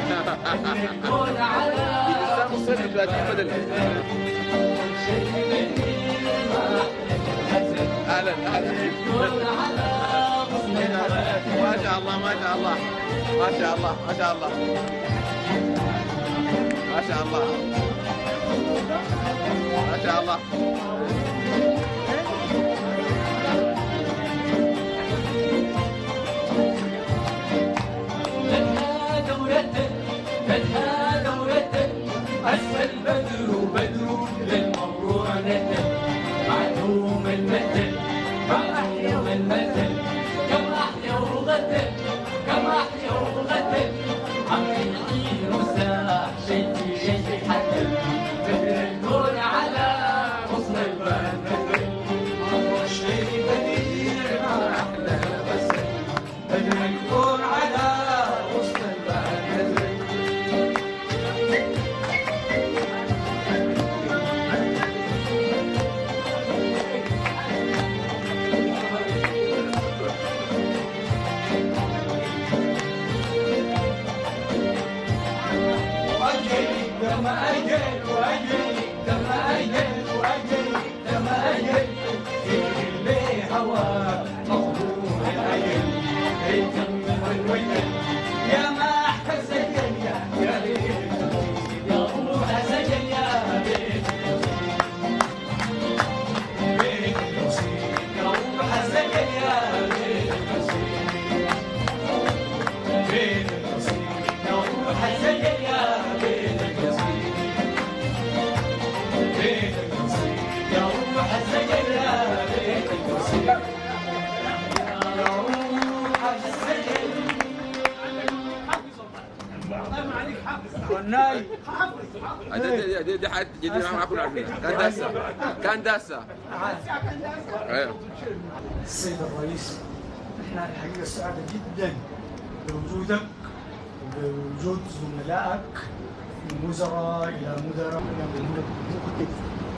الإنسان مصر 30 بدل. أهلا أهلا. ما شاء الله ما شاء الله ما شاء الله ما شاء الله ما شاء الله ما شاء الله. أسفل البدر بدر للمبرور نزل معدوم المثل كم أحيا والمثل كم أحيا وغدل كم أحيا وغدل عم يطير ساح شيء في شيء حدل بدر الكون على غصن البال نزل هو شيء بديع ما أحلى بس بدر الكون على غصن البال نزل. كما أجل وأجل كما أجل وأجل كما أجل اللي هواك مخدوم الأجل الكم والوجل يا ما أحكى السجل يا ليل يا روح سجل يا بيت بيت الوصيل يا روح سجل يا بيت الوصيل بيت الوصيل يا روح سجل يا بيت والناي دي حاجة جديدة ما كنا عارفينها. كان داسة كان داسة. ايوه السيد الرئيس، احنا الحقيقة سعادة جدا بوجودك وبوجود زملائك من وزراء إلى مدراء إلى